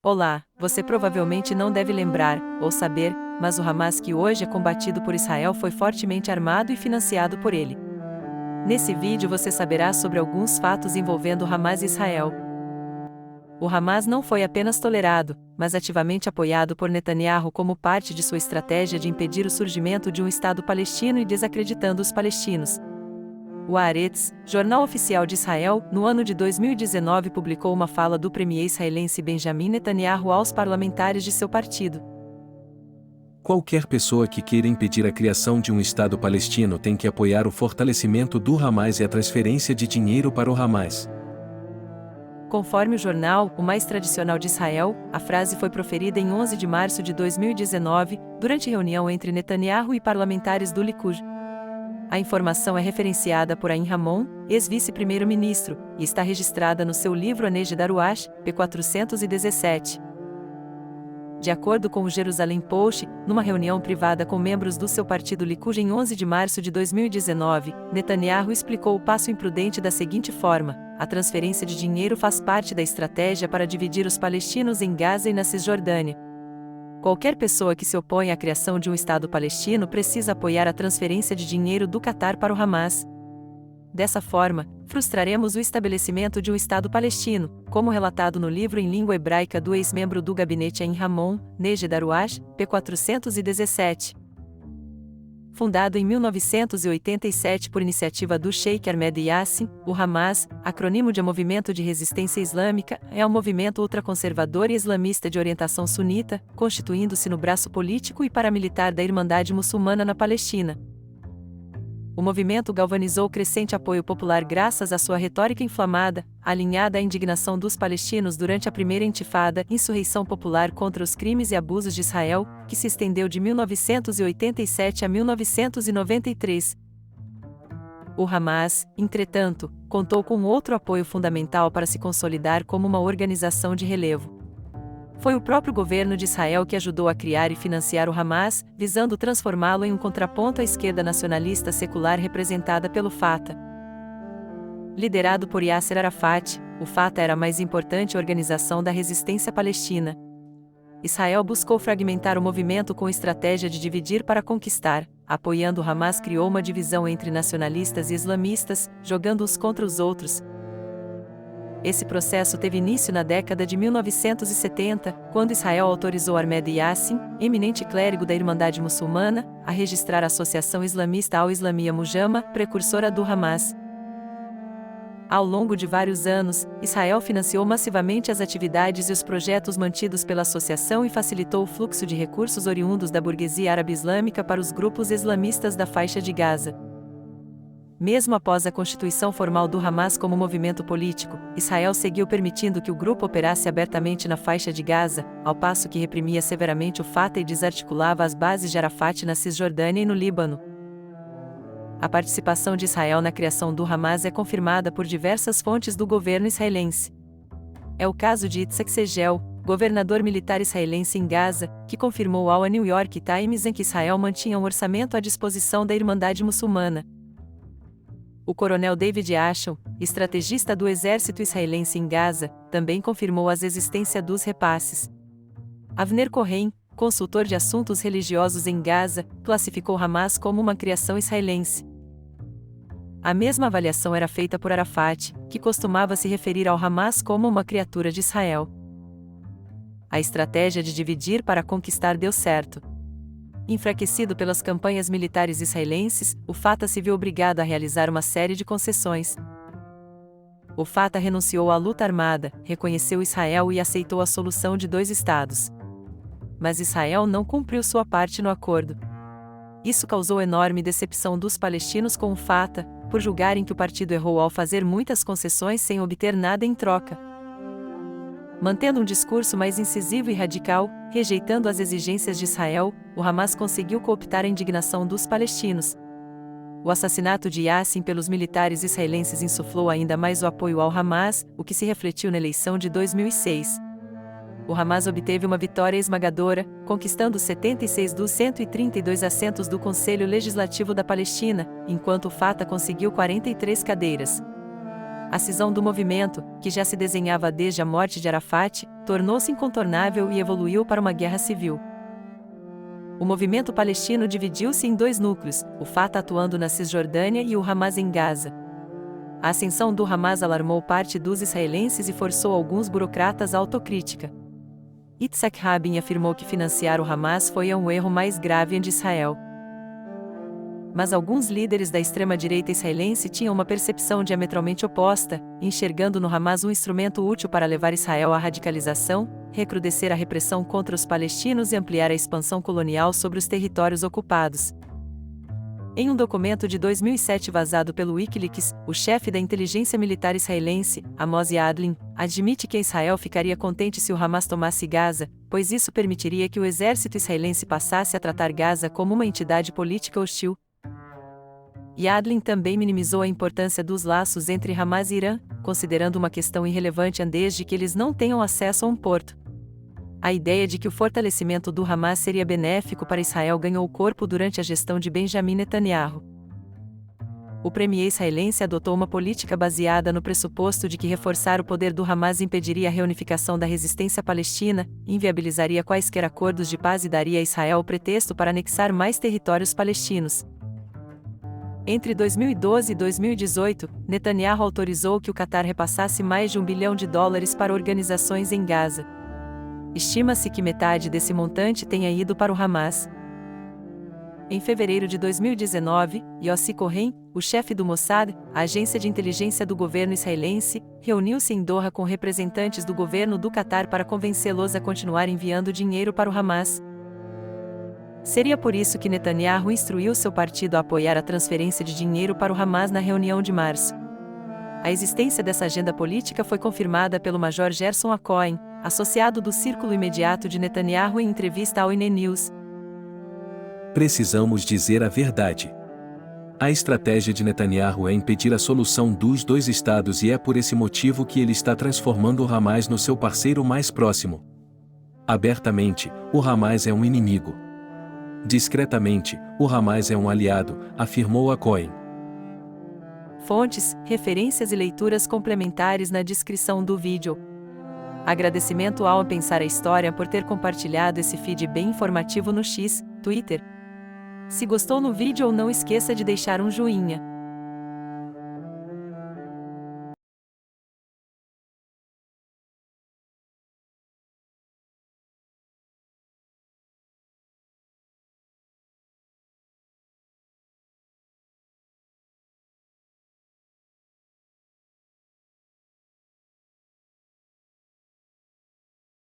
Olá, você provavelmente não deve lembrar, ou saber, mas o Hamas que hoje é combatido por Israel foi fortemente armado e financiado por ele. Nesse vídeo você saberá sobre alguns fatos envolvendo Hamas e Israel. O Hamas não foi apenas tolerado, mas ativamente apoiado por Netanyahu como parte de sua estratégia de impedir o surgimento de um Estado palestino e desacreditando os palestinos. O Haaretz, jornal oficial de Israel, no ano de 2019 publicou uma fala do premier israelense Benjamin Netanyahu aos parlamentares de seu partido. Qualquer pessoa que queira impedir a criação de um Estado palestino tem que apoiar o fortalecimento do Hamas e a transferência de dinheiro para o Hamas. Conforme o jornal, o mais tradicional de Israel, a frase foi proferida em 11 de março de 2019, durante reunião entre Netanyahu e parlamentares do Likud. A informação é referenciada por Ayn Ramon, ex-vice-primeiro-ministro, e está registrada no seu livro Anege Daruash, p. 417. De acordo com o Jerusalem Post, numa reunião privada com membros do seu partido Likud em 11 de março de 2019, Netanyahu explicou o passo imprudente da seguinte forma: a transferência de dinheiro faz parte da estratégia para dividir os palestinos em Gaza e na Cisjordânia. Qualquer pessoa que se opõe à criação de um Estado palestino precisa apoiar a transferência de dinheiro do Catar para o Hamas. Dessa forma, frustraremos o estabelecimento de um Estado palestino, como relatado no livro em língua hebraica do ex-membro do gabinete Ayn Ramon, Anege Daruash, p. 417. Fundado em 1987 por iniciativa do Sheikh Ahmed Yassin, o Hamas, acrônimo de Movimento de Resistência Islâmica, é um movimento ultraconservador e islamista de orientação sunita, constituindo-se no braço político e paramilitar da Irmandade Muçulmana na Palestina. O movimento galvanizou crescente apoio popular graças à sua retórica inflamada, alinhada à indignação dos palestinos durante a primeira intifada, insurreição popular contra os crimes e abusos de Israel, que se estendeu de 1987 a 1993. O Hamas, entretanto, contou com outro apoio fundamental para se consolidar como uma organização de relevo. Foi o próprio governo de Israel que ajudou a criar e financiar o Hamas, visando transformá-lo em um contraponto à esquerda nacionalista secular representada pelo Fatah. Liderado por Yasser Arafat, o Fatah era a mais importante organização da resistência palestina. Israel buscou fragmentar o movimento com estratégia de dividir para conquistar. Apoiando o Hamas, criou uma divisão entre nacionalistas e islamistas, jogando-os contra os outros. Esse processo teve início na década de 1970, quando Israel autorizou Ahmed Yassin, eminente clérigo da Irmandade Muçulmana, a registrar a Associação Islamista Al-Islamia Mujama, precursora do Hamas. Ao longo de vários anos, Israel financiou massivamente as atividades e os projetos mantidos pela associação e facilitou o fluxo de recursos oriundos da burguesia árabe islâmica para os grupos islamistas da faixa de Gaza. Mesmo após a constituição formal do Hamas como movimento político, Israel seguiu permitindo que o grupo operasse abertamente na faixa de Gaza, ao passo que reprimia severamente o Fatah e desarticulava as bases de Arafat na Cisjordânia e no Líbano. A participação de Israel na criação do Hamas é confirmada por diversas fontes do governo israelense. É o caso de Itzhak Segel, governador militar israelense em Gaza, que confirmou ao New York Times em que Israel mantinha um orçamento à disposição da Irmandade Muçulmana. O coronel David Ashon, estrategista do exército israelense em Gaza, também confirmou a existência dos repasses. Avner Cohen, consultor de assuntos religiosos em Gaza, classificou Hamas como uma criação israelense. A mesma avaliação era feita por Arafat, que costumava se referir ao Hamas como uma criatura de Israel. A estratégia de dividir para conquistar deu certo. Enfraquecido pelas campanhas militares israelenses, o Fatah se viu obrigado a realizar uma série de concessões. O Fatah renunciou à luta armada, reconheceu Israel e aceitou a solução de dois estados. Mas Israel não cumpriu sua parte no acordo. Isso causou enorme decepção dos palestinos com o Fatah, por julgarem que o partido errou ao fazer muitas concessões sem obter nada em troca. Mantendo um discurso mais incisivo e radical, rejeitando as exigências de Israel, o Hamas conseguiu cooptar a indignação dos palestinos. O assassinato de Yassin pelos militares israelenses insuflou ainda mais o apoio ao Hamas, o que se refletiu na eleição de 2006. O Hamas obteve uma vitória esmagadora, conquistando 76 dos 132 assentos do Conselho Legislativo da Palestina, enquanto o Fatah conseguiu 43 cadeiras. A cisão do movimento, que já se desenhava desde a morte de Arafat, tornou-se incontornável e evoluiu para uma guerra civil. O movimento palestino dividiu-se em dois núcleos, o Fatah atuando na Cisjordânia e o Hamas em Gaza. A ascensão do Hamas alarmou parte dos israelenses e forçou alguns burocratas à autocrítica. Yitzhak Rabin afirmou que financiar o Hamas foi um erro mais grave de Israel. Mas alguns líderes da extrema-direita israelense tinham uma percepção diametralmente oposta, enxergando no Hamas um instrumento útil para levar Israel à radicalização, recrudescer a repressão contra os palestinos e ampliar a expansão colonial sobre os territórios ocupados. Em um documento de 2007 vazado pelo Wikileaks, o chefe da inteligência militar israelense, Amos Yadlin, admite que Israel ficaria contente se o Hamas tomasse Gaza, pois isso permitiria que o exército israelense passasse a tratar Gaza como uma entidade política hostil. Yadlin também minimizou a importância dos laços entre Hamas e Irã, considerando uma questão irrelevante desde que eles não tenham acesso a um porto. A ideia de que o fortalecimento do Hamas seria benéfico para Israel ganhou corpo durante a gestão de Benjamin Netanyahu. O premier israelense adotou uma política baseada no pressuposto de que reforçar o poder do Hamas impediria a reunificação da resistência palestina, inviabilizaria quaisquer acordos de paz e daria a Israel o pretexto para anexar mais territórios palestinos. Entre 2012 e 2018, Netanyahu autorizou que o Qatar repassasse mais de $1 bilhão para organizações em Gaza. Estima-se que metade desse montante tenha ido para o Hamas. Em fevereiro de 2019, Yossi Cohen, o chefe do Mossad, a agência de inteligência do governo israelense, reuniu-se em Doha com representantes do governo do Qatar para convencê-los a continuar enviando dinheiro para o Hamas. Seria por isso que Netanyahu instruiu seu partido a apoiar a transferência de dinheiro para o Hamas na reunião de março. A existência dessa agenda política foi confirmada pelo Major Gerson Acohen, associado do círculo imediato de Netanyahu em entrevista ao INE News. Precisamos dizer a verdade. A estratégia de Netanyahu é impedir a solução dos dois estados e é por esse motivo que ele está transformando o Hamas no seu parceiro mais próximo. Abertamente, o Hamas é um inimigo. Discretamente, o Hamas é um aliado, afirmou Acohen. Fontes, referências e leituras complementares na descrição do vídeo. Agradecimento ao Pensar a História por ter compartilhado esse feed bem informativo no Twitter. Se gostou no vídeo, não esqueça de deixar um joinha.